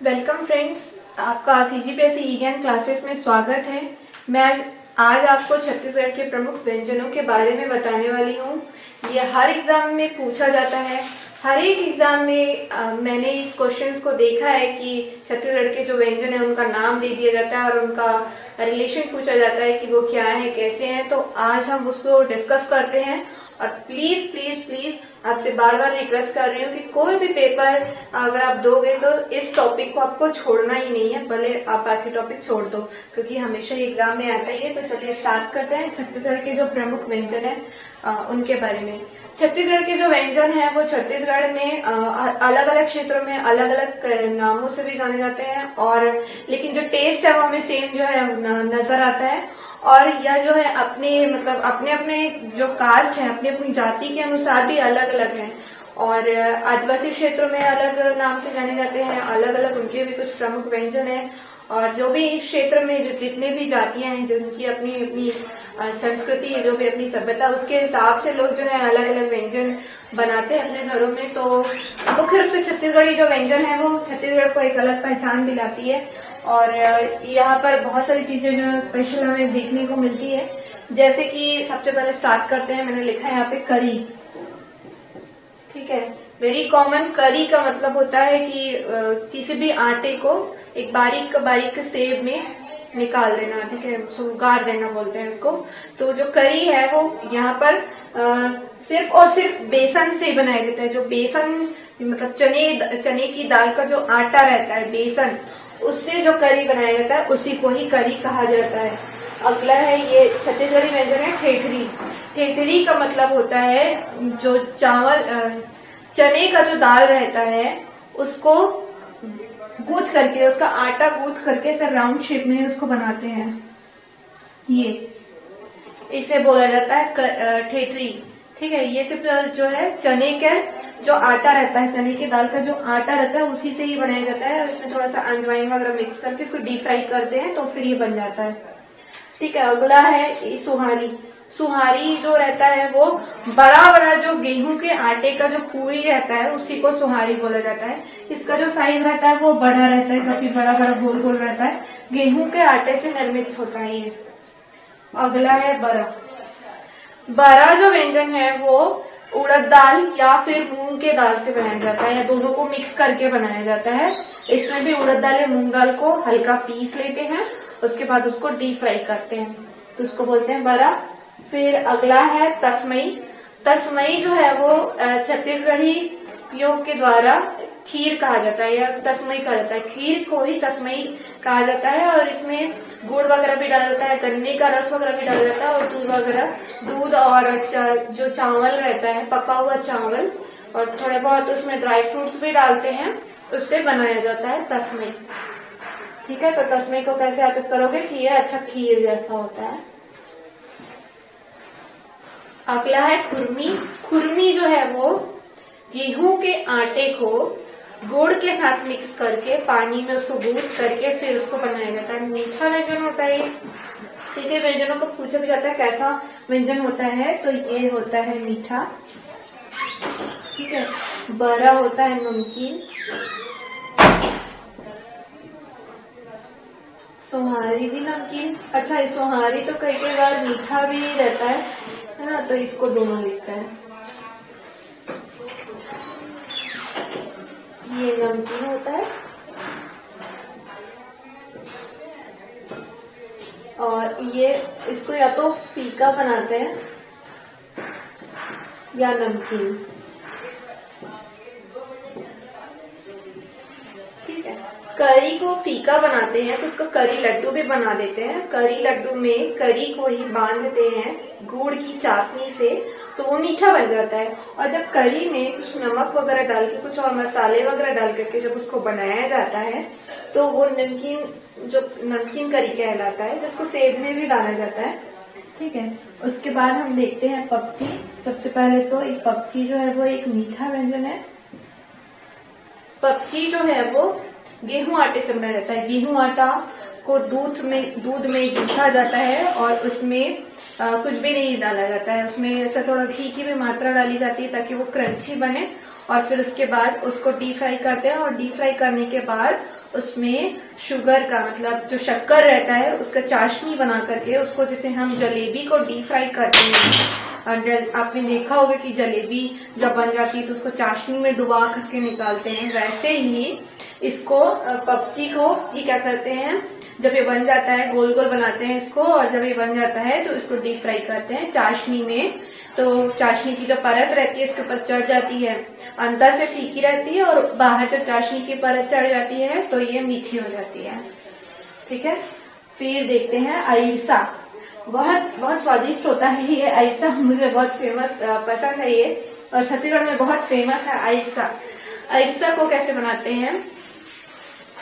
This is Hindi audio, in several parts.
वेलकम फ्रेंड्स, आपका सीजीपीएससी ई ज्ञान क्लासेस में स्वागत है। मैं आज आपको छत्तीसगढ़ के प्रमुख व्यंजनों के बारे में बताने वाली हूँ। ये हर एग्जाम में पूछा जाता है। हर एक एग्जाम में मैंने इस क्वेश्चंस को देखा है कि छत्तीसगढ़ के जो व्यंजन है उनका नाम दे दिया जाता है और उनका रिलेशन पूछा जाता है कि वो क्या है, कैसे हैं। तो आज हम उसको डिस्कस करते हैं। और प्लीज प्लीज प्लीज आपसे बार बार रिक्वेस्ट कर रही हूँ कि कोई भी पेपर अगर आप दोगे तो इस टॉपिक को आपको छोड़ना ही नहीं है, भले आप बाकी टॉपिक छोड़ दो, क्योंकि हमेशा एग्जाम में आता ही है। तो चलिए स्टार्ट करते हैं छत्तीसगढ़ के जो प्रमुख व्यंजन है उनके बारे में। छत्तीसगढ़ के जो व्यंजन है वो छत्तीसगढ़ में अलग अलग क्षेत्रों में अलग अलग नामों से भी जाने जाते हैं, और लेकिन जो टेस्ट है वो हमें सेम जो है नजर आता है। और यह जो है अपने अपने जो कास्ट है, अपनी अपनी जाति के अनुसार भी अलग अलग है। और आदिवासी क्षेत्रों में अलग नाम से जाने जाते हैं, अलग अलग उनके भी कुछ प्रमुख व्यंजन है। और जो भी इस क्षेत्र में जितने भी जातियां हैं, जो उनकी अपनी अपनी संस्कृति है, जो भी अपनी सभ्यता, उसके हिसाब से लोग जो है अलग अलग व्यंजन बनाते हैं अपने घरों में। तो मुख्य रूप से छत्तीसगढ़ी जो व्यंजन है वो छत्तीसगढ़ को एक अलग पहचान दिलाती है। और यहाँ पर बहुत सारी चीजें जो है स्पेशल हमें देखने को मिलती है। जैसे कि सबसे पहले स्टार्ट करते हैं, मैंने लिखा है यहाँ पे करी। ठीक है, वेरी कॉमन। करी का मतलब होता है कि किसी भी आटे को एक बारीक बारीक सेब में निकाल देना, ठीक है, गार देना बोलते हैं इसको। तो जो करी है वो यहाँ पर सिर्फ और सिर्फ बेसन से बनाया जाता है। जो बेसन मतलब चने की दाल का जो आटा रहता है, बेसन, उससे जो करी बनाया जाता है उसी को ही करी कहा जाता है। अगला है, ये छत्तीसगढ़ी व्यंजन है ठेठरी। ठेठरी का मतलब होता है जो चावल चने का जो दाल रहता है उसको गूंथ करके, उसका आटा गूंथ करके ऐसे राउंड शेप में उसको बनाते हैं। ये इसे बोला जाता है ठेठरी। ठीक है, ये सिर्फ जो है चने के जो आटा रहता है, चने की दाल का जो आटा रहता है उसी से ही बनाया जाता है। उसमें थोड़ा सा अजवाइन वगैरह मिक्स करके उसको डीप फ्राई करते हैं तो फिर ये बन जाता है। ठीक है, अगला है सुहारी। सुहारी जो रहता है वो बड़ा बड़ा जो गेहूं के आटे का जो पूरी रहता है उसी को सुहारी बोला जाता है। इसका जो साइज रहता है वो बड़ा रहता है, काफी बड़ा बड़ा गोल गोल रहता है। गेहूं के आटे से निर्मित होता है ये। अगला है बरा। बरा जो व्यंजन है वो उड़द दाल या फिर मूंग के दाल से बनाया जाता है, या दोनों को मिक्स करके बनाया जाता है। इसमें भी उड़द दाल या मूंग दाल को हल्का पीस लेते हैं, उसके बाद उसको डीप फ्राई करते हैं, तो उसको बोलते हैं बरा। फिर अगला है तस्मई। तस्मई जो है वो छत्तीसगढ़ी योग के द्वारा खीर कहा जाता है, या तस्मई कहा जाता है। खीर को ही तस्मई कहा जाता है, और इसमें गुड़ वगैरह भी डाला जाता है, गन्ने का रस वगैरह भी डाला जाता है, और दूध वगैरह, दूध और जो चावल रहता है, पका हुआ चावल, और थोड़े बहुत उसमें ड्राई फ्रूट्स भी डालते हैं, उससे बनाया जाता है तस्मई। ठीक है, तो तस्मई को कैसे याद करोगे कि ये अच्छा खीर जैसा होता है। अगला है खुरमी। खुरमी जो है वो गेहूं के आटे को गुड़ के साथ मिक्स करके पानी में उसको गूंथ करके फिर उसको बनाया जाता है। मीठा व्यंजन होता है ये। ठीक है, व्यंजनों को पूछा भी जाता है कैसा व्यंजन होता है, तो ये होता है मीठा। ठीक है, बड़ा होता है नमकीन। सोहारी भी नमकीन। अच्छा, सोहारी तो कई कई बार मीठा भी रहता है ना, तो इसको दोनों लिखता है। ये नमकीन होता है, और ये इसको या तो फीका बनाते हैं या नमकीन। ठीक है, करी को फीका बनाते हैं तो उसका करी लड्डू भी बना देते हैं। करी लड्डू में करी को ही बांधते हैं गुड़ की चाशनी से, तो वो मीठा बन जाता है। और जब करी में कुछ नमक वगैरह डाल के, कुछ और मसाले वगैरह डाल करके जब उसको बनाया जाता है तो वो नमकीन करी कहलाता है, जिसको सेब में भी डाला जाता है। ठीक है, उसके बाद हम देखते हैं पपची। सबसे पहले तो एक पपची जो है वो एक मीठा व्यंजन है। पपची जो है वो गेहूं आटे से बनाया जाता है। गेहूं आटा को दूध में गूंथा जाता है, और उसमें कुछ भी नहीं डाला जाता है। उसमें अच्छा थोड़ा घी की भी मात्रा डाली जाती है ताकि वो क्रंची बने, और फिर उसके बाद उसको डीप फ्राई करते हैं, और डीप फ्राई करने के बाद उसमें शुगर का मतलब जो शक्कर रहता है उसका चाशनी बना करके उसको, जैसे हम जलेबी को डीप फ्राई करते हैं, और आपने देखा होगा कि जलेबी जब बन जाती है तो उसको चाशनी में डुबा करके निकालते हैं, वैसे ही इसको पपची को ये क्या करते हैं, जब ये बन जाता है गोल गोल बनाते हैं इसको, और जब ये बन जाता है तो इसको डीप फ्राई करते हैं चाशनी में। तो चाशनी की जो परत रहती है इसके ऊपर चढ़ जाती है, अंदर से फीकी रहती है और बाहर जब चाशनी की परत चढ़ जाती है तो ये मीठी हो जाती है। ठीक है, फिर देखते हैं अरिसा। बहुत बहुत स्वादिष्ट होता है ये अरिसा, मुझे बहुत फेमस पसंद है ये, और छत्तीसगढ़ में बहुत फेमस है अरिसा। अरिसा को कैसे बनाते हैं,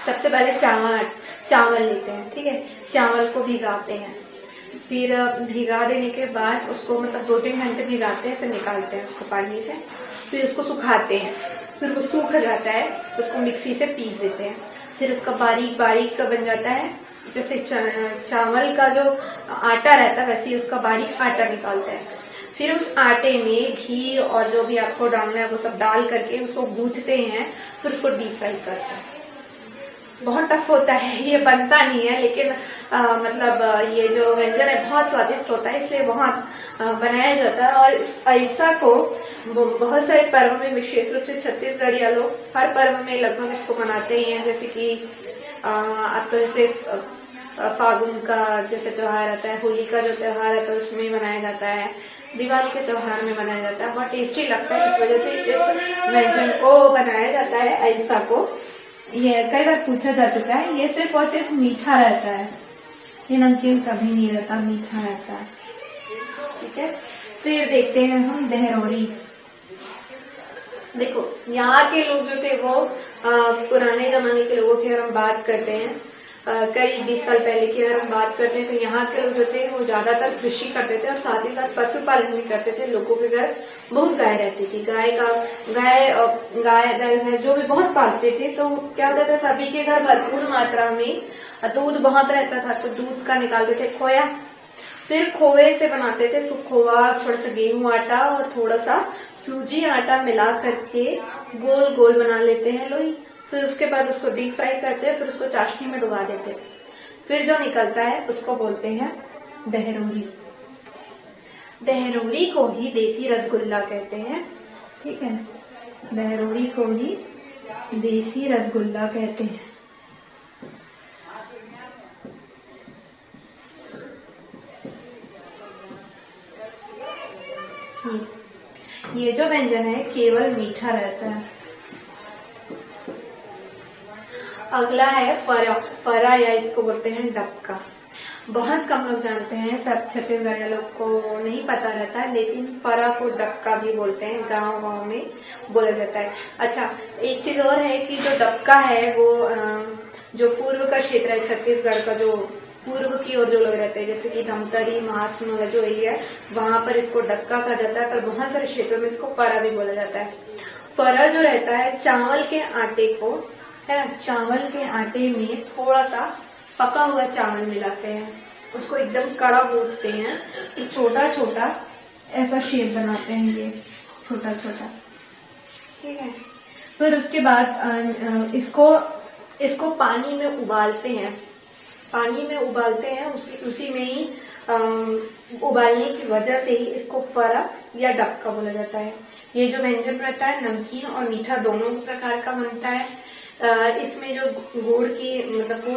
सबसे पहले चावल लेते हैं, ठीक है, चावल को भिगाते हैं, फिर भिगा देने के बाद उसको मतलब 2-3 घंटे भिगाते हैं, फिर निकालते हैं उसको पानी से, फिर उसको सुखाते हैं, फिर वो सूख जाता है, उसको मिक्सी से पीस देते हैं, फिर उसका बारीक बारीक का बन जाता है, जैसे चावल का जो आटा रहता है वैसे ही उसका बारीक आटा निकालते हैं। फिर उस आटे में घी और जो भी आपको डालना है वो सब डाल करके उसको गूंथते हैं, फिर उसको डीप फ्राई करते हैं। बहुत टफ होता है, ये बनता नहीं है, लेकिन मतलब ये जो व्यंजन है बहुत स्वादिष्ट होता है, इसलिए बहुत बनाया जाता है। और इस अरिसा को बहुत सारे पर्व में, विशेष रूप से छत्तीसगढ़िया लोग हर पर्व में लगभग इसको मनाते ही हैं, जैसे कि आपका जैसे फागुन का जैसे त्योहार आता है, होली का जो त्योहार आता है उसमें मनाया जाता है, दिवाली के त्योहार में बनाया जाता है, बहुत टेस्टी लगता है, इस वजह से इस व्यंजन को बनाया जाता है अरिसा को। ये कई बार पूछा जा चुका है, ये सिर्फ और सिर्फ मीठा रहता है, ये नमकीन कभी नहीं रहता, मीठा रहता है। ठीक है, फिर देखते हैं हम दहरोरी। देखो यहाँ के लोग जो थे वो पुराने जमाने के लोगों की अगर हम बात करते हैं, करीब 20 साल पहले की अगर हम बात करते हैं, तो यहाँ के लोग जो थे वो ज्यादातर कृषि करते थे और साथ ही साथ पशुपालन भी करते थे। लोगों के घर बहुत गाय रहती थी, गाय बैल जो भी बहुत पालते थे, तो क्या होता था सभी के घर भरपूर मात्रा में दूध बहुत रहता था, तो दूध का निकालते थे खोया, फिर खोए से बनाते थे सुखोआ, थोड़ा सा गेहूं आटा और थोड़ा सा सूजी आटा मिला करके गोल गोल बना लेते हैं लोई, फिर उसके बाद उसको डीप फ्राई करते हैं, फिर उसको चाशनी में डुबा देते हैं, फिर जो निकलता है उसको बोलते हैं दहरोरी। दहरोरी को ही देसी रसगुल्ला कहते हैं। ठीक है, दहरोरी को ही देसी रसगुल्ला कहते हैं। ये जो व्यंजन है केवल मीठा रहता है। अगला है फरा। फरा या इसको बोलते हैं डबका। बहुत कम लोग जानते हैं, सब छत्तीसगढ़ लोग को नहीं पता रहता है, लेकिन फरा को डबका भी बोलते हैं, गांव गांव में बोला जाता है। अच्छा, एक चीज और है कि जो डबका है वो जो पूर्व का क्षेत्र है छत्तीसगढ़ का, जो पूर्व की ओर जो लोग रहते हैं, जैसे कि धमतरी, महासमुंद जो एरिया है वहां पर इसको डबका कहा जाता है, पर बहुत सारे क्षेत्रों में इसको फरा भी बोला जाता है। फरा जो रहता है चावल के आटे को, है ना, चावल के आटे में थोड़ा सा पका हुआ चावल मिलाते हैं, उसको एकदम कड़ा गूंथते हैं, तो छोटा छोटा ऐसा शेप बनाते हैं, ये छोटा छोटा। ठीक है, फिर उसके बाद इसको पानी में उबालते हैं, पानी में उबालते हैं, उसी में ही उबालने की वजह से ही इसको फरा या डबका बोला जाता है। ये जो व्यंजन रहता है नमकीन और मीठा दोनों प्रकार का बनता है। इसमें जो गुड़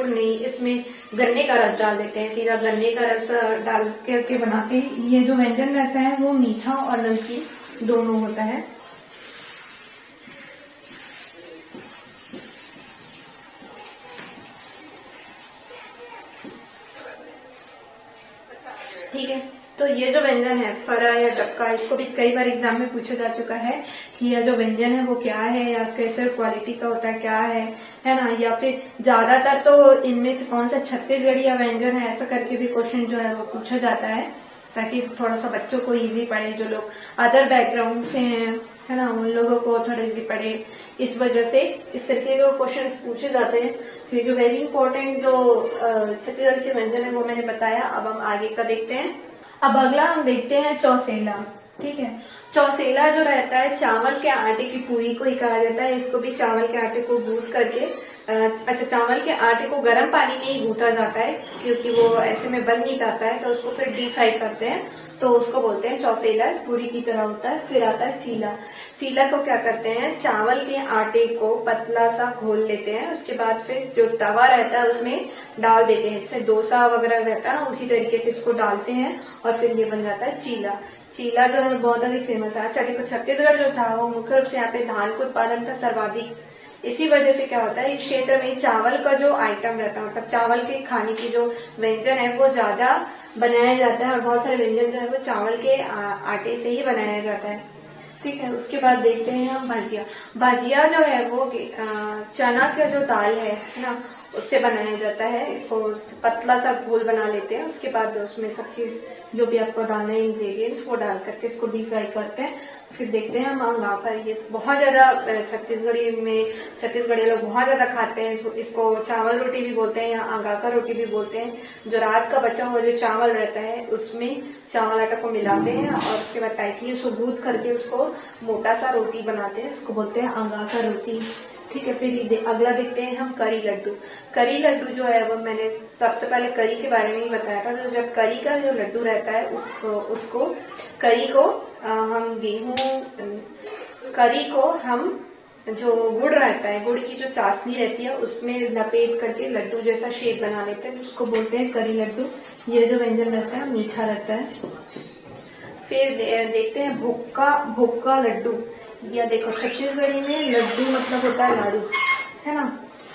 नहीं, इसमें गन्ने का रस डाल देते हैं, सीधा गन्ने का रस डाल करके बनाते हैं। ये जो व्यंजन रहता है वो मीठा और नमकीन दोनों होता है। ठीक है, तो ये जो व्यंजन है फरा या डबका, इसको भी कई बार एग्जाम में पूछा जा चुका है कि यह जो व्यंजन है वो क्या है, या कैसे क्वालिटी का होता है, क्या है ना, या फिर ज्यादातर तो इनमें से कौन सा छत्तीसगढ़ी व्यंजन है, ऐसा करके भी क्वेश्चन जो है वो पूछा जाता है, ताकि थोड़ा सा बच्चों को इजी पड़े, जो लोग अदर बैकग्राउंड से हैं, है ना, उन लोगों को थोड़ा इजी पड़े। इस वजह से इस तरीके के क्वेश्चन पूछे जाते हैं। तो ये जो वेरी इंपॉर्टेंट जो छत्तीसगढ़ के व्यंजन है वो मैंने बताया। अब हम आगे का देखते हैं। अब अगला हम देखते हैं चौसेला। ठीक है, चौसेला जो रहता है चावल के आटे की पूरी को ही कहा जाता है। इसको भी चावल के आटे को गूंथ करके अच्छा, चावल के आटे को गर्म पानी में ही गूंथा जाता है क्योंकि वो ऐसे में बन नहीं पाता है, तो उसको फिर डीप फ्राई करते हैं, तो उसको बोलते हैं चौसेलर, पूरी की तरह होता है। फिर आता है चीला। चीला को क्या करते हैं, चावल के आटे को पतला सा घोल लेते हैं, उसके बाद फिर जो तवा रहता है उसमें डाल देते हैं, जैसे डोसा वगैरह रहता है ना, उसी तरीके से इसको डालते हैं और फिर ये बन जाता है चीला। चीला जो है बहुत अधिक फेमस है। छत्तीसगढ़ जो था वो मुख्य रूप से यहाँ पे धान का उत्पादन था सर्वाधिक। इसी वजह से क्या होता है, इस क्षेत्र में चावल का जो आइटम रहता है, मतलब चावल के खाने की जो व्यंजन है वो ज्यादा बनाया जाता है, और बहुत सारे व्यंजन जो है वो चावल के आटे से ही बनाया जाता है। ठीक है, उसके बाद देखते हैं हम भाजिया। भाजिया जो है वो चना का जो दाल है ना, उससे बनाया जाता है। इसको पतला सा घोल बना लेते हैं, उसके बाद उसमें सब चीज जो भी आपको डालना है इंग्रेडिएंट्स वो डाल करके इसको डीप फ्राई करते हैं। फिर देखते हैं हम अंगाका। ये बहुत ज्यादा छत्तीसगढ़ी लोग बहुत ज्यादा खाते हैं इसको। चावल रोटी भी बोलते हैं या अंगाका रोटी भी बोलते हैं। जो रात का बचा हुआ जो चावल रहता है उसमें चावल आटा को मिलाते हैं और उसके बाद टाइटली उसको गूंथ करके उसको मोटा सा रोटी बनाते हैं, उसको बोलते हैं अंगाका रोटी। ठीक है, फिर अगला देखते हैं हम करी लड्डू। करी लड्डू जो है वो मैंने सबसे पहले करी के बारे में ही बताया था। तो जब करी का जो लड्डू रहता है उसको करी को हम करी को हम जो गुड़ रहता है, गुड़ की जो चाशनी रहती है उसमें लपेट करके लड्डू जैसा शेप बना लेते हैं, उसको बोलते हैं करी लड्डू। ये जो व्यंजन रहता है मीठा रहता है। फिर देखते हैं भुक्का लड्डू। या देखो, छत्तीसगढ़ी में लड्डू मतलब होता है लाडू, है ना।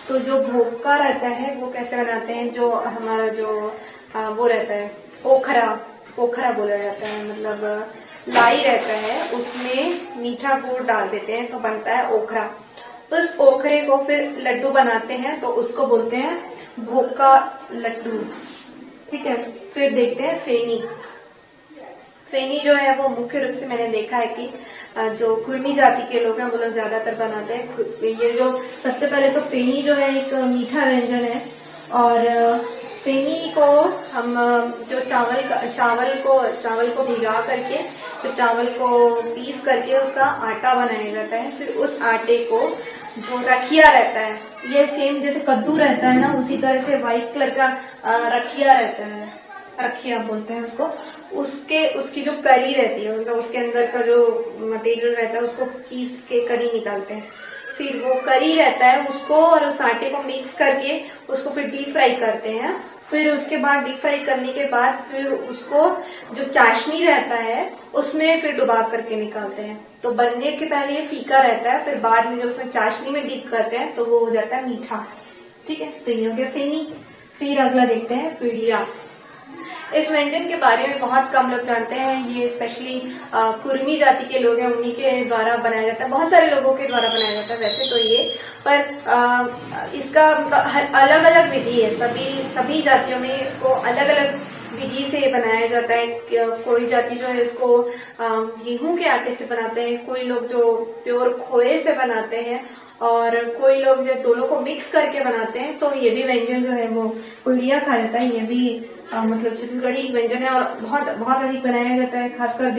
तो जो भुक्का रहता है वो कैसे बनाते हैं, जो हमारा जो वो रहता है ओखरा बोला जाता है, मतलब लाई रहता है, उसमें मीठा गुड़ डाल देते हैं तो बनता है ओखरा। उस ओखरे को फिर लड्डू बनाते हैं तो उसको बोलते हैं भुक्का लड्डू। ठीक है, फिर देखते हैं फेनी। फेनी जो है वो मुख्य रूप से मैंने देखा है कि जो कुर्मी जाति के लोग हैं वो लोग ज्यादातर बनाते हैं। ये जो सबसे पहले तो फेनी जो है एक मीठा व्यंजन है, और फेनी को हम जो चावल को भिगा करके फिर चावल को पीस करके उसका आटा बनाया जाता है। फिर उस आटे को जो रखिया रहता है, ये सेम जैसे कद्दू रहता है ना, उसी तरह से व्हाइट कलर का रखिया रहता है, रखिया बोलते हैं उसको। उसकी जो करी रहती है, मतलब उसके अंदर का जो मटेरियल रहता है उसको पीस के करी निकालते हैं। फिर वो करी रहता है उसको और उस आटे को मिक्स करके उसको फिर डीप फ्राई करते हैं। फिर उसके बाद डीप फ्राई करने के बाद फिर उसको जो चाशनी रहता है उसमें फिर डुबा करके निकालते हैं। तो बनने के पहले ये फीका रहता है, फिर बाद में जब उसमें चाशनी में डीप करते हैं तो वो हो जाता है मीठा। ठीक है, तो ये हो गया फेनी। फिर अगला देखते हैं पीड़िया। इस व्यंजन के बारे में बहुत कम लोग जानते हैं। ये स्पेशली कुर्मी जाति के लोग हैं, उन्हीं के द्वारा बनाया जाता है, बहुत सारे लोगों के द्वारा बनाया जाता है वैसे तो ये, पर इसका अलग अलग विधि है। सभी जातियों में इसको अलग अलग विधि से बनाया जाता है। कोई जाति जो है इसको गेहूं के आटे से बनाते हैं, कोई लोग जो प्योर खोए से बनाते हैं, और कोई लोग जो दोनों को मिक्स करके बनाते हैं। तो ये भी व्यंजन जो है वो पीड़िया खा जाता है। ये भी मतलब छत्तीसगढ़ी व्यंजन है और बहुत बहुत अधिक बनाया जाता है, खासकर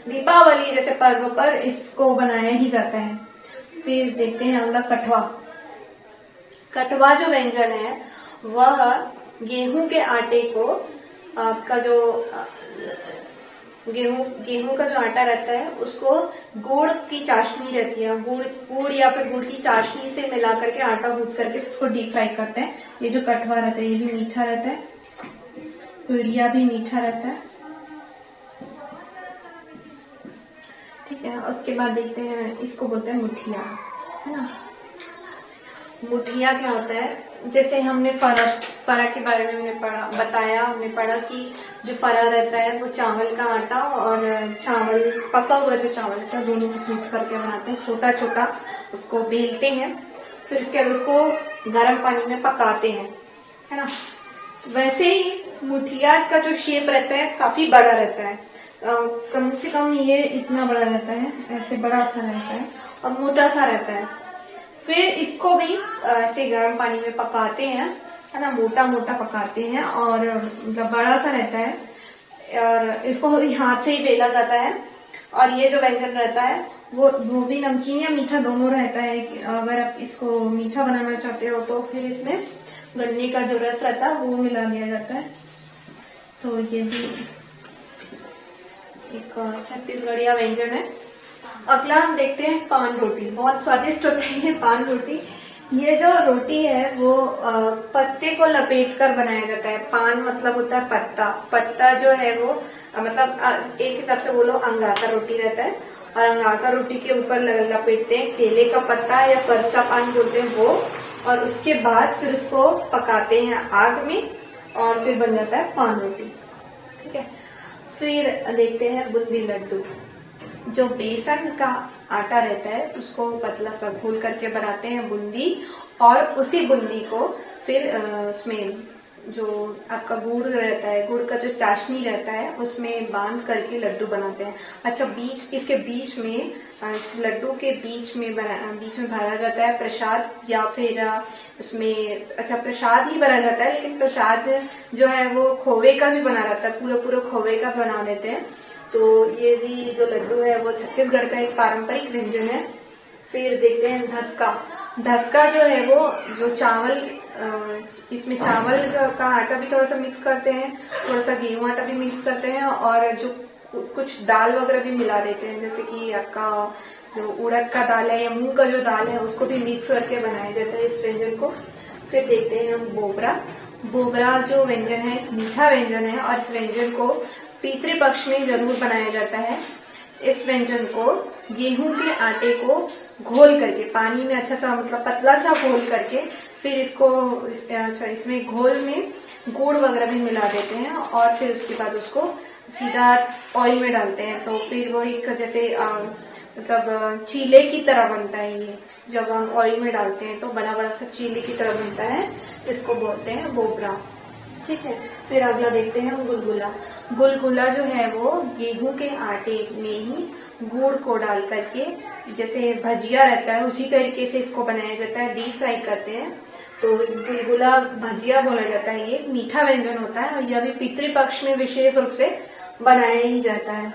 दीपावली जैसे पर्व पर इसको बनाया ही जाता है। फिर देखते हैं अगला कठवा। कठवा जो व्यंजन है वह गेहूं के आटे को आपका जो गेहूं का जो आटा रहता है उसको गुड़ की चाशनी रहती है, गुड़ या फिर गुड़ की चाशनी से मिला करके आटा गूंथ करके उसको डीप फ्राई करते हैं। ये जो कठवा रहता है ये भी मीठा रहता है, पीड़िया भी मीठा रहता है। ठीक है, उसके बाद देखते हैं, इसको बोलते हैं मुठिया, है ना। मुठिया क्या होता है, जैसे हमने फरा के बारे में हमने पढ़ा कि जो फरा रहता है वो चावल का आटा और चावल पका हुआ जो चावल का दोनों को मिक्स करके बनाते हैं, छोटा छोटा उसको बेलते हैं, फिर इसके बाद उसको गर्म पानी में पकाते हैं, है ना। वैसे ही मुठिया का जो शेप रहता है काफी बड़ा रहता है, कम से कम ये इतना बड़ा रहता है, ऐसे बड़ा सा रहता है और मोटा सा रहता है। फिर इसको भी ऐसे गर्म पानी में पकाते हैं, है ना, मोटा मोटा पकाते हैं और जब बड़ा सा रहता है और इसको हाथ से ही बेला जाता है। और ये जो व्यंजन रहता है वो भी नमकीन या मीठा दोनों रहता है। अगर आप इसको मीठा बनाना चाहते हो तो फिर इसमें गन्ने का जो रस रहता है वो मिला दिया जाता है। तो ये भी एक छत्तीसगढ़िया व्यंजन है। अगला हम देखते हैं पान रोटी। बहुत स्वादिष्ट होता है ये पान रोटी। ये जो रोटी है वो पत्ते को लपेट कर बनाया जाता है। पान मतलब होता है पत्ता। पत्ता जो है वो मतलब एक हिसाब से बोलो अंगाका रोटी रहता है, और अंगाका रोटी के ऊपर लपेटते हैं केले का पत्ता या परसा पान बोलते हैं वो, और उसके बाद फिर उसको पकाते हैं आग में और फिर बन जाता है पान रोटी। ठीक है। फिर देखते हैं बूंदी लड्डू। जो बेसन का आटा रहता है उसको पतला सा घोल करके बनाते हैं बूंदी, और उसी बूंदी को फिर उसमें जो आपका गुड़ रहता है, गुड़ का जो चाशनी रहता है उसमें बांध करके लड्डू बनाते हैं। अच्छा, इसके बीच में इस लड्डू के बीच में भरा जाता है प्रसाद, या फिर उसमें अच्छा प्रसाद ही भरा जाता है, लेकिन प्रसाद जो है वो खोवे का भी बना रहता है, पूरा खोवे का बना देते हैं। तो ये भी जो लड्डू है वो छत्तीसगढ़ का एक पारंपरिक व्यंजन है। फिर देखते हैं धसका। धसका जो है वो जो चावल, इसमें चावल का आटा भी थोड़ा सा मिक्स करते हैं, थोड़ा सा गेहूं आटा भी मिक्स करते हैं, और जो कुछ दाल वगैरह भी मिला देते हैं, जैसे कि आपका जो उड़द का दाल है या मूंग का जो दाल है उसको भी मिक्स करके बनाया जाता है इस व्यंजन को। फिर देखते हैं हम बोबरा। बोबरा जो व्यंजन है मीठा व्यंजन है, और इस व्यंजन को पितृपक्ष में जरूर बनाया जाता है। इस व्यंजन को गेहूं के आटे को घोल करके पानी में अच्छा सा मतलब पतला सा घोल करके फिर इसको इसमें घोल में गुड़ वगैरह भी मिला देते हैं, और फिर उसके बाद उसको सीधा ऑयल में डालते हैं। तो फिर वो एक जैसे मतलब चीले की तरह बनता है। ये जब हम ऑयल में डालते हैं तो बड़ा बड़ा सा चीले की तरह बनता है, इसको बोलते हैं बोबरा। ठीक है। फिर अगला देखते हैं हम गुलगुला। गुलगुला जो है वो गेहूं के आटे में ही गुड़ को डाल करके जैसे भजिया रहता है उसी तरीके से इसको बनाया जाता है, डीप फ्राई करते हैं। तो गुलगुला भजिया बोला जाता है। ये मीठा व्यंजन होता है और यह भी पितृपक्ष में विशेष रूप से बनाया ही जाता है।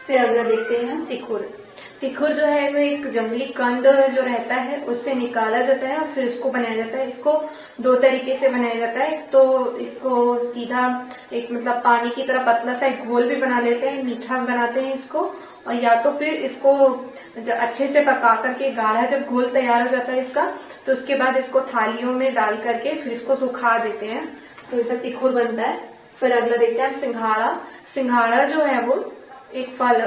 फिर अगला देखते हैं हम तिखुर। तिखुर जो है वो एक जंगली कंद जो रहता है उससे निकाला जाता है और फिर इसको बनाया जाता है। इसको दो तरीके से बनाया जाता है। तो इसको सीधा एक मतलब पानी की तरह पतला सा एक घोल भी बना लेते हैं, मीठा बनाते हैं इसको, और या तो फिर इसको अच्छे से पका करके गाढ़ा जब घोल तैयार हो जाता है इसका, तो उसके बाद इसको थालियों में डाल करके फिर इसको सुखा देते हैं, तो इसका तिखुर बनता है। फिर अगला देखते हैं हम सिंघाड़ा। सिंघाड़ा जो है वो एक फल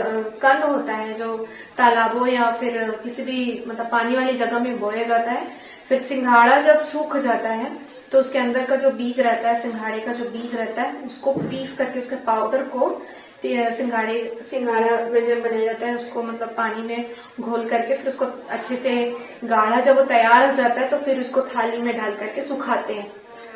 कंद होता है जो तालाबों या फिर किसी भी मतलब पानी वाली जगह में बोया जाता है। फिर सिंघाड़ा जब सूख जाता है तो उसके अंदर का जो बीज रहता है, सिंघाड़े का जो बीज रहता है, उसको पीस करके उसके पाउडर को सिंघाड़ा व्यंजन बनाया जाता है। उसको मतलब पानी में घोल करके फिर उसको अच्छे से गाढ़ा जब वो तैयार हो जाता है तो फिर उसको थाली में डाल करके सुखाते हैं।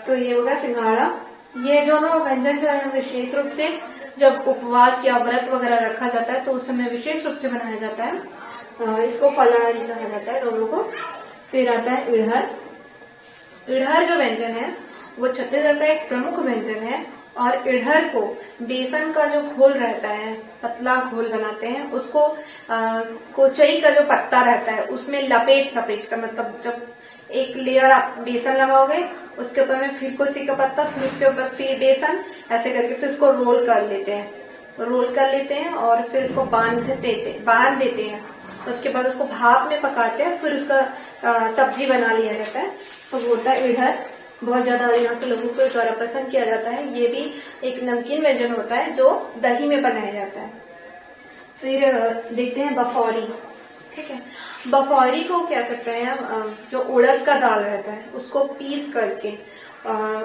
तो ये होगा सिंघाड़ा। ये जो व्यंजन जो है विशेष रूप से जब उपवास या व्रत वगैरह रखा जाता है तो उस समय विशेष रूप से बनाया जाता है। इसको फलाहारी कहा जाता है दोनों को। फिर आता है इड़हर। इड़हर जो व्यंजन है वो छत्तीसगढ़ का एक प्रमुख व्यंजन है, और इड़हर को बेसन का जो घोल रहता है, पतला घोल बनाते हैं, उसको कोचई का जो पत्ता रहता है उसमें लपेट कर मतलब जब एक लेयर आप बेसन लगाओगे उसके ऊपर में फिर कोची का पत्ता, फिर उसके ऊपर फिर बेसन, ऐसे करके फिर उसको रोल कर लेते हैं और फिर उसको बांध देते हैं। उसके बाद उसको भाप में पकाते हैं, फिर उसका सब्जी बना लिया जाता है। तो वो होता है इड़हर। बहुत ज्यादा यहाँ के लोगों के द्वारा पसंद किया जाता है। ये भी एक नमकीन व्यंजन होता है जो दही में बनाया जाता है। फिर देखते हैं बफौरी। ठीक है। बफौरी को क्या करते हैं हम, जो उड़द का दाल रहता है उसको पीस करके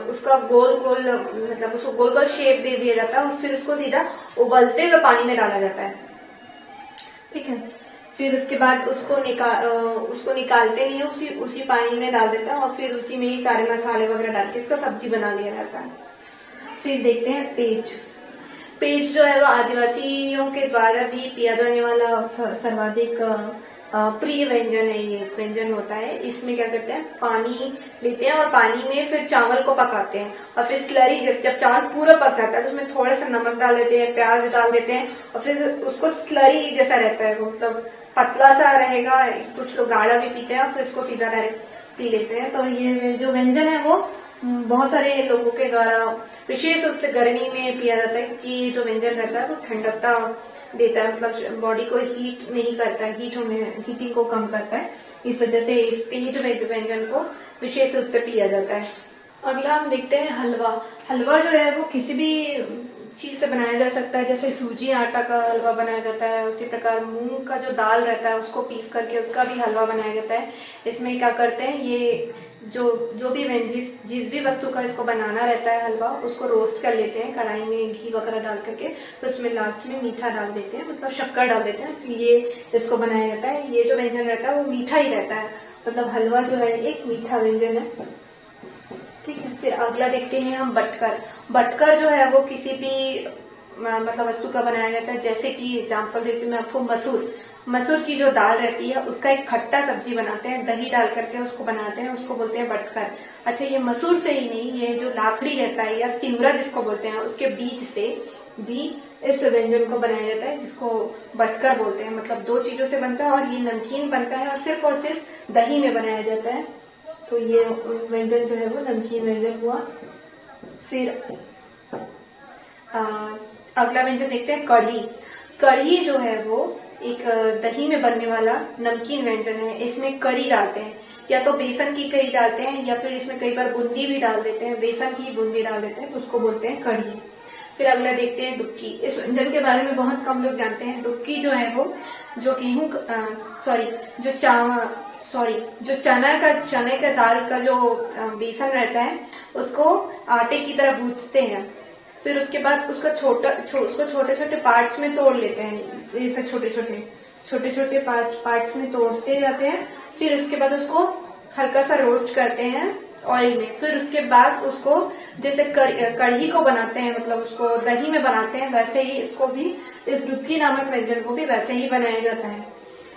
उसका गोल मतलब उसको गोल शेप दे दिया जाता है, और फिर उसको सीधा उबलते हुए पानी में डाला जाता है। ठीक है। फिर उसके बाद उसको निकालते नहीं, उसी पानी में डाल देता है, और फिर उसी में ही सारे मसाले वगैरह डाल के इसका सब्जी बना लिया जाता है। फिर देखते हैं पेज। पेज जो है वो आदिवासियों के द्वारा भी पिया जाने वाला सर्वाधिक प्रिय व्यंजन है, ये व्यंजन होता है। इसमें क्या करते हैं, पानी लेते हैं और पानी में फिर चावल को पकाते हैं और फिर स्लरी, जब चावल पूरा पक जाता है तो उसमें थोड़ा सा नमक डाल देते हैं, प्याज डाल देते हैं और फिर उसको स्लरी जैसा रहता है, वो मतलब पतला सा रहेगा। कुछ लोग गाढ़ा भी पीते हैं और फिर इसको सीधा डायरेक्ट पी लेते हैं। तो ये जो व्यंजन है वो बहुत सारे लोगों के द्वारा विशेष रूप से गर्मी में पिया जाता है, क्योंकि ये जो व्यंजन रहता है वो ठंडकता देता है, मतलब बॉडी को हीट नहीं करता है, हीटिंग को कम करता है। इस वजह से इस पेज व्यंजन को विशेष रूप से पिया जाता है। अगला हम देखते हैं हलवा। हलवा जो है वो किसी भी चीज से बनाया जा सकता है, जैसे सूजी आटा का हलवा बनाया जाता है, उसी प्रकार मूंग का जो दाल रहता है उसको पीस करके उसका भी हलवा बनाया जाता है। इसमें क्या करते हैं, ये जो भी जिस भी वस्तु का इसको बनाना रहता है हलवा, उसको रोस्ट कर लेते हैं कढ़ाई में घी वगैरह डाल करके, तो उसमें लास्ट में मीठा डाल देते हैं, मतलब शक्कर डाल देते हैं, फिर ये इसको बनाया जाता है। ये जो व्यंजन रहता है वो मीठा ही रहता है, मतलब हलवा जो है एक मीठा व्यंजन है। ठीक है, फिर अगला देखते हैं हम बटकर। बटकर जो है वो किसी भी मतलब वस्तु का बनाया जाता है, जैसे कि एग्जांपल देती हूँ मैं आपको, मसूर की जो दाल रहती है उसका एक खट्टा सब्जी बनाते हैं, दही डाल करके उसको बनाते हैं, उसको बोलते हैं बटकर। अच्छा, ये मसूर से ही नहीं, ये जो लाखड़ी रहता है या तिवरा जिसको बोलते हैं, उसके बीज से भी इस व्यंजन को बनाया जाता है, जिसको बटकर बोलते हैं। मतलब दो चीजों से बनता है और ये नमकीन बनता है और सिर्फ दही में बनाया जाता है। तो ये व्यंजन जो है वो नमकीन व्यंजन हुआ। फिर अगला व्यंजन देखते हैं कढ़ी। कढ़ी जो है वो एक दही में बनने वाला नमकीन व्यंजन है। इसमें करी डालते हैं, या तो बेसन की करी डालते हैं या फिर इसमें कई बार बूंदी भी डाल देते हैं, बेसन की बूंदी डाल देते हैं, तो उसको बोलते हैं कढ़ी। फिर अगला देखते हैं डुबकी। इस व्यंजन के बारे में बहुत कम लोग जानते हैं। डुबकी जो है वो जो चने का दाल का जो बेसन रहता है उसको आटे की तरह गूंथते हैं, फिर उसके बाद उसको छोटे छोटे पार्ट्स में तोड़ लेते हैं। ऐसे छोटे छोटे पार्ट्स में तोड़ते जाते हैं, फिर उसके बाद उसको हल्का सा रोस्ट करते हैं ऑयल में। फिर उसके बाद उसको जैसे कढ़ी को बनाते हैं, मतलब उसको दही में बनाते हैं, वैसे ही इसको भी, इस डुबकी नामक व्यंजन को भी वैसे ही बनाया जाता है।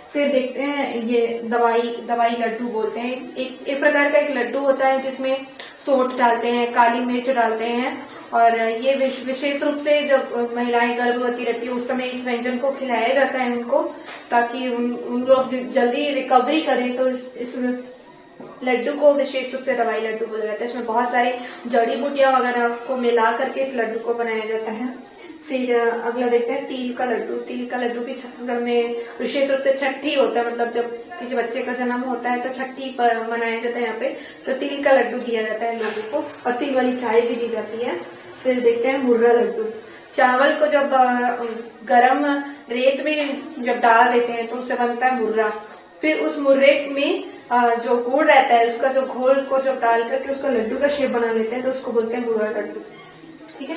फिर देखते हैं ये दवाई लड्डू बोलते हैं। एक प्रकार का एक लड्डू होता है जिसमें सौंठ डालते हैं, काली मिर्च डालते हैं, और ये विशेष रूप से जब महिलाएं गर्भवती रहती है उस समय इस व्यंजन को खिलाया जाता है उनको, ताकि उन लोग जल्दी रिकवरी करें। तो इस लड्डू को विशेष रूप से दवाई लड्डू बोला जाता है। इसमें बहुत सारी जड़ी बूटियां वगैरह को मिला करके इस लड्डू को बनाया जाता है। फिर अगला देखते हैं तिल का लड्डू। तिल का लड्डू भी छत्तीसगढ़ में विशेष रूप से छठी होता है, मतलब जब किसी बच्चे का जन्म होता है तो छठी पर मनाया जाता है यहाँ पे, तो तिल का लड्डू दिया जाता है लोगों को, और तिल वाली चाय भी दी जाती है। फिर देखते हैं मुर्रा लड्डू। चावल को जब गरम रेत में जब डाल देते हैं तो उससे बनता है मुर्रा। फिर उस मुर्रे में जो गुड़ रहता है उसका जो घोल को जब डाल करके उसका लड्डू का शेप बना लेते हैं तो उसको बोलते हैं मुर्रा लड्डू। ठीक है,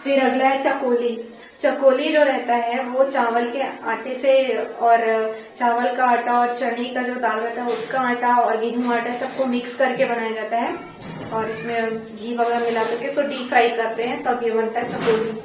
फिर अगला है चकोली। चकोली जो रहता है वो चावल के आटे से, और चावल का आटा और चने का जो दाल रहता है उसका आटा और गेहूं आटा सबको मिक्स करके बनाया जाता है, और इसमें घी वगैरह मिला करके इसको डीप फ्राई करते हैं, तब ये बनता है चकोली।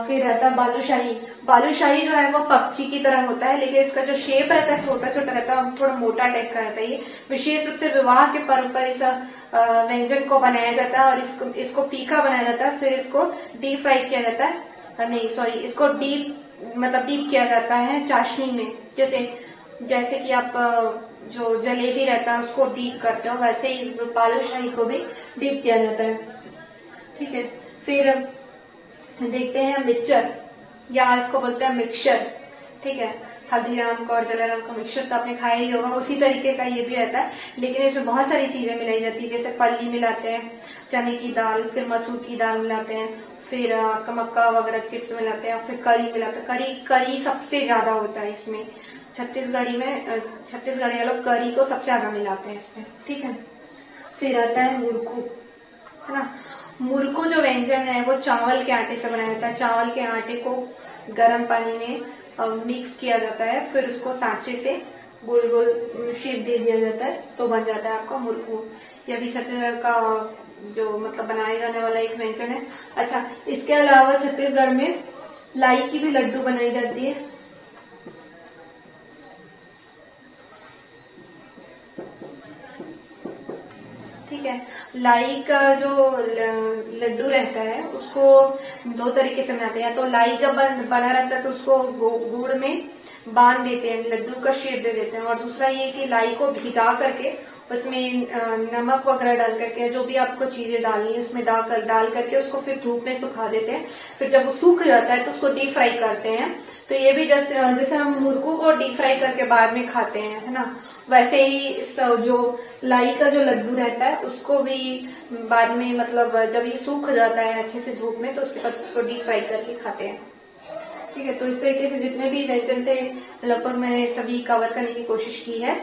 फिर रहता है बालूशाही। बालूशाही जो है वो पक्षी की तरह होता है, लेकिन इसका जो शेप रहता है छोटा छोटा रहता है, थोड़ा मोटा टाइप का रहता है। ये विशेष रूप से विवाह के पर्व पर इस व्यंजन को बनाया जाता है, और इसको फीका बनाया जाता है, फिर इसको डीप फ्राई किया जाता है, इसको डीप किया जाता है चाशनी में। जैसे कि आप जो जलेबी रहता है उसको डीप करते हो, वैसे ही बालूशाही को भी डीप किया जाता है। ठीक है, फिर देखते हैं मिक्सचर, या इसको बोलते हैं मिक्सचर। ठीक है, हल्दीराम का और जलाराम का मिक्सचर तो आपने खाया ही होगा, उसी तरीके का ये भी रहता है, लेकिन इसमें बहुत सारी चीजें मिलाई जाती है, जैसे फली मिलाते हैं, चने की दाल, फिर मसूर की दाल मिलाते हैं, फिर मक्का वगैरह चिप्स मिलाते हैं, फिर करी मिलाते हैं। करी सबसे ज्यादा होता है इसमें, छत्तीसगढ़ी लोग करी को सबसे ज्यादा मिलाते हैं इसमें। ठीक है, फिर आता है मुरकू, है ना। मुरकू जो व्यंजन है वो चावल के आटे से बनाया जाता है। चावल के आटे को गर्म पानी में मिक्स किया जाता है, फिर उसको सांचे से गोल गोल शेप दे दिया जाता है, तो बन जाता है आपका मुरकू। यह भी छत्तीसगढ़ का जो मतलब बनाए जाने वाला एक व्यंजन है। अच्छा, इसके अलावा छत्तीसगढ़ में लाई की भी लड्डू बनाई जाती है। ठीक है। लाई का जो लड्डू रहता है उसको दो तरीके से बनाते हैं। तो लाई जब बना रहता है तो उसको गुड़ में बांध देते हैं, लड्डू का शेप दे देते हैं। और दूसरा ये कि लाई को भिगा करके उसमें नमक वगैरह डाल करके, जो भी आपको चीजें डालनी है उसमें डाल करके उसको फिर धूप में सुखा देते हैं। फिर जब वो सूख जाता है तो उसको डीप फ्राई करते हैं। तो ये भी जैसे हम मुर्गू को डीप फ्राई करके बाद में खाते हैं, है ना, वैसे ही जो लाई का जो लड्डू रहता है उसको भी बाद में, मतलब जब ये सूख जाता है अच्छे से धूप में, तो उसके बाद उसको डीप फ्राई करके खाते हैं। ठीक है, तो इस तरीके से जितने भी व्यंजन थे लगभग मैंने सभी कवर करने की कोशिश की है।